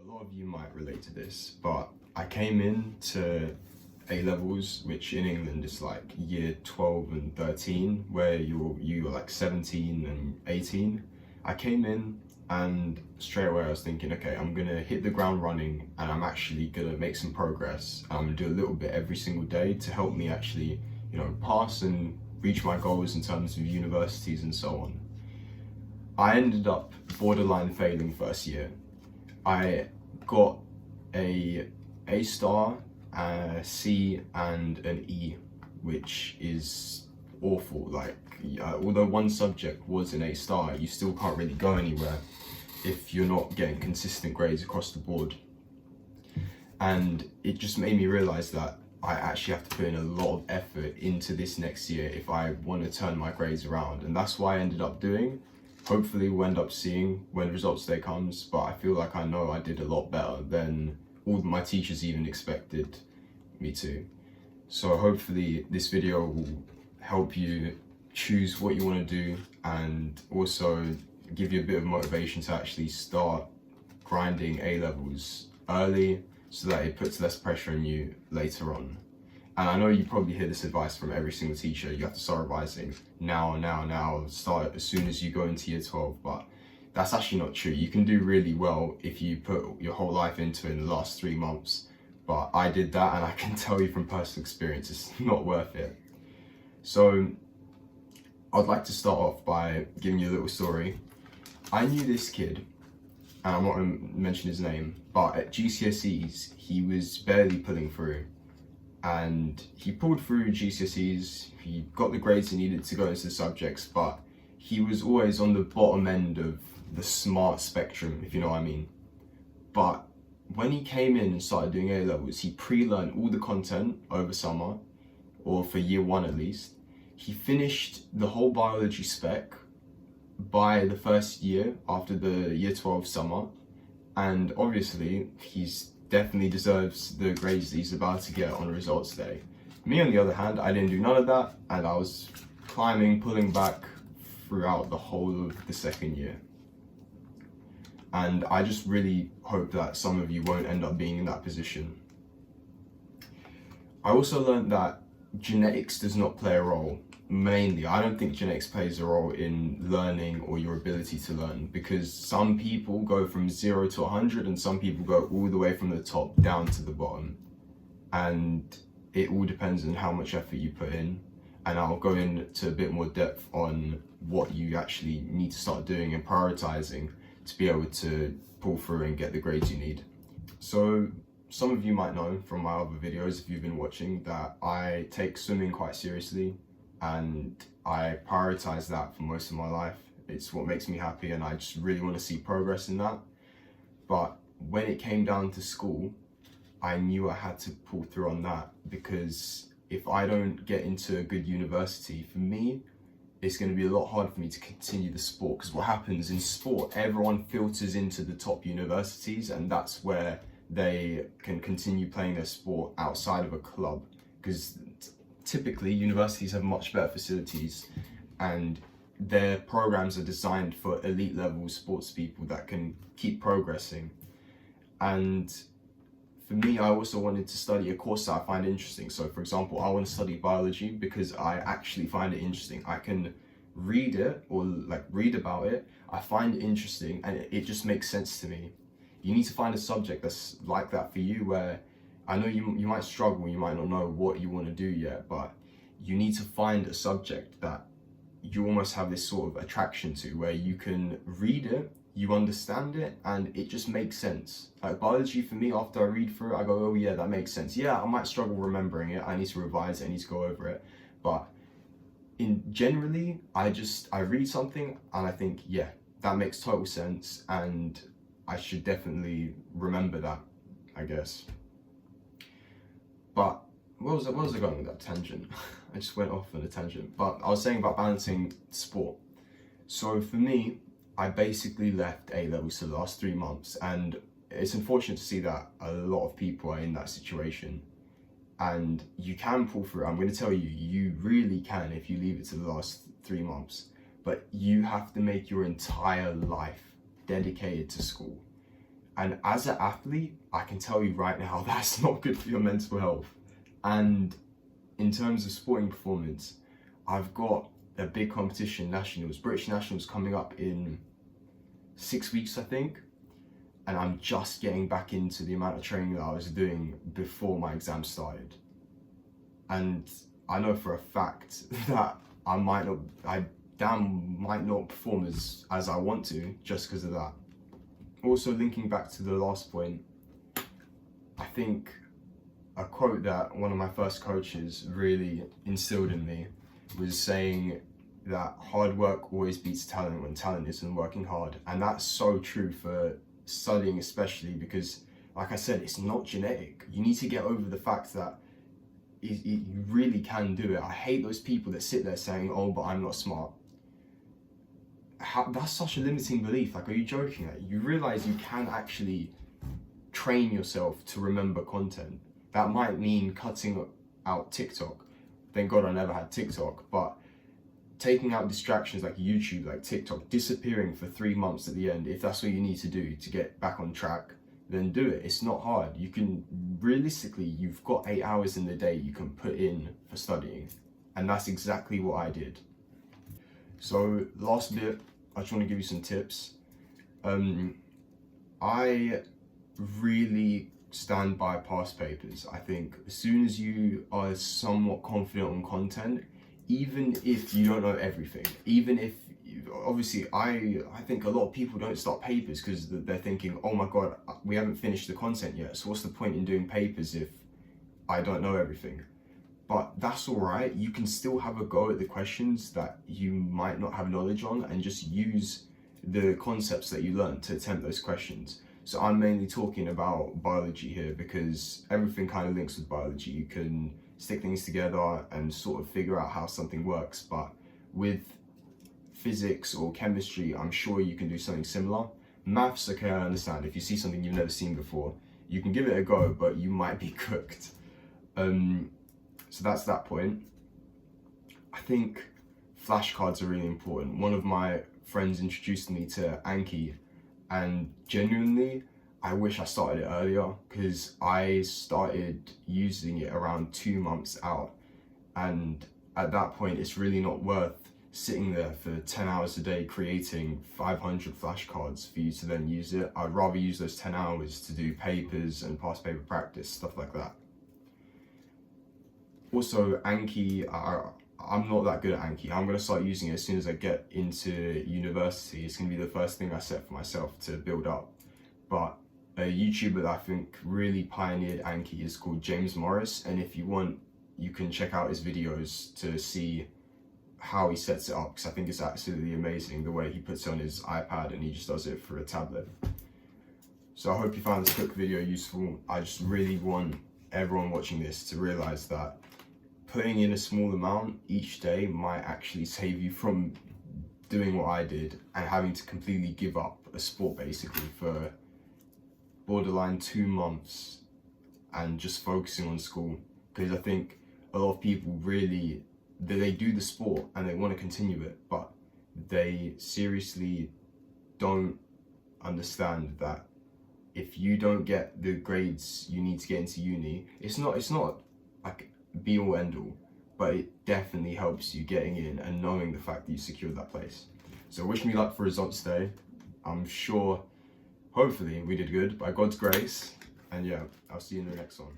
A lot of you might relate to this, but I came in to A levels, which in England is like year 12 and 13, where you're like 17 and 18. I came in and straight away I was thinking, okay, I'm gonna hit the ground running and I'm actually gonna make some progress. I'm gonna do a little bit every single day to help me actually, pass and reach my goals in terms of universities and so on. I ended up borderline failing first year. I got a star, a C, and an E, which is awful. Like, although one subject was an A star, you still can't really go anywhere if you're not getting consistent grades across the board. And it just made me realize that I actually have to put in a lot of effort into this next year if I want to turn my grades around. And that's what I ended up doing. Hopefully we'll end up seeing when results day comes, but I feel like I know I did a lot better than all my teachers even expected me to. So hopefully this video will help you choose what you want to do and also give you a bit of motivation to actually start grinding A levels early so that it puts less pressure on you later on. And I know you probably hear this advice from every single teacher, you have to start revising now, start as soon as you go into year 12, but that's actually not true. You can do really well if you put your whole life into it in the last 3 months, but I did that and I can tell you from personal experience, it's not worth it. So I'd like to start off by giving you a little story. I knew this kid, and I'm not going to mention his name, but at GCSEs, he was barely pulling through. And he pulled through GCSEs, he got the grades he needed to go into the subjects, but he was always on the bottom end of the smart spectrum, if you know what I mean. But when he came in and started doing A levels, he pre-learned all the content over summer, or for year 1 at least. He finished the whole biology spec by the first year after the year 12 summer, and obviously he's definitely deserves the grades that he's about to get on results day. Me, on the other hand, I didn't do none of that, and I was climbing, pulling back throughout the whole of the second year. And I just really hope that some of you won't end up being in that position. I also learned that genetics does not play a role. Mainly, I don't think genetics plays a role in learning or your ability to learn, because some people go from 0 to 100 and some people go all the way from the top down to the bottom, and it all depends on how much effort you put in. And I'll go into a bit more depth on what you actually need to start doing and prioritizing to be able to pull through and get the grades you need. So some of you might know from my other videos, if you've been watching, that I take swimming quite seriously. And I prioritize that for most of my life. It's what makes me happy, and I just really want to see progress in that. But when it came down to school, I knew I had to pull through on that, because if I don't get into a good university, for me, it's going to be a lot harder for me to continue the sport. Because what happens in sport, everyone filters into the top universities, and that's where they can continue playing their sport outside of a club. Because typically universities have much better facilities and their programs are designed for elite level sports people that can keep progressing. And for me, I also wanted to study a course that I find interesting. So for example, I want to study biology because I actually find it interesting. I can read it or read about it. I find it interesting and it just makes sense to me. You need to find a subject that's like that for you, where I know you might struggle, you might not know what you want to do yet, but you need to find a subject that you almost have this sort of attraction to, where you can read it, you understand it, and it just makes sense. Like biology, for me, after I read through it, I go, oh yeah, that makes sense. Yeah, I might struggle remembering it, I need to revise it, I need to go over it, but generally, I read something and I think, yeah, that makes total sense, and I should definitely remember that, I guess. But where was I going with that tangent? I just went off on a tangent. But I was saying about balancing sport. So for me, I basically left A levels for the last 3 months, and it's unfortunate to see that a lot of people are in that situation. And you can pull through. I'm going to tell you, you really can if you leave it to the last 3 months. But you have to make your entire life dedicated to school. And as an athlete, I can tell you right now, that's not good for your mental health. And in terms of sporting performance, I've got a big competition, nationals, British nationals, coming up in 6 weeks, I think. And I'm just getting back into the amount of training that I was doing before my exam started. And I know for a fact that I might not perform as I want to just because of that. Also, linking back to the last point, I think a quote that one of my first coaches really instilled in me was saying that hard work always beats talent when talent isn't working hard. And that's so true for studying, especially because, like I said, it's not genetic. You need to get over the fact that you really can do it. I hate those people that sit there saying, oh, but I'm not smart. That's such a limiting belief. Like, are you joking? Like, you realize you can actually train yourself to remember content. That might mean cutting out TikTok. Thank God I never had TikTok, but taking out distractions like YouTube, like TikTok, disappearing for 3 months at the end, if that's what you need to do to get back on track, then do it. It's not hard. You can, realistically, you've got 8 hours in the day you can put in for studying. And that's exactly what I did. So last bit, I just want to give you some tips. I really stand by past papers. I think as soon as you are somewhat confident on content, even if you don't know everything, even if, obviously, I think a lot of people don't start papers because they're thinking, oh my God, we haven't finished the content yet, so what's the point in doing papers if I don't know everything? But that's all right. You can still have a go at the questions that you might not have knowledge on and just use the concepts that you learned to attempt those questions. So I'm mainly talking about biology here because everything kind of links with biology. You can stick things together and sort of figure out how something works. But with physics or chemistry, I'm sure you can do something similar. Maths, okay, I understand. If you see something you've never seen before, you can give it a go, but you might be cooked. So that's that point. I think flashcards are really important. One of my friends introduced me to Anki, and genuinely, I wish I started it earlier because I started using it around 2 months out. And at that point, it's really not worth sitting there for 10 hours a day creating 500 flashcards for you to then use it. I'd rather use those 10 hours to do papers and past paper practice, stuff like that. Also, Anki, I'm not that good at Anki. I'm going to start using it as soon as I get into university. It's going to be the first thing I set for myself to build up. But a YouTuber that I think really pioneered Anki is called James Morris. And if you want, you can check out his videos to see how he sets it up, because I think it's absolutely amazing the way he puts it on his iPad and he just does it for a tablet. So I hope you found this quick video useful. I just really want everyone watching this to realize that putting in a small amount each day might actually save you from doing what I did and having to completely give up a sport basically for borderline 2 months and just focusing on school. Because I think a lot of people really, they do the sport and they want to continue it, but they seriously don't understand that if you don't get the grades you need to get into uni, it's not like be all end all, but it definitely helps you getting in and knowing the fact that you secured that place. So wish me luck for results today. I'm sure, hopefully we did good by God's grace, and yeah, I'll see you in the next one.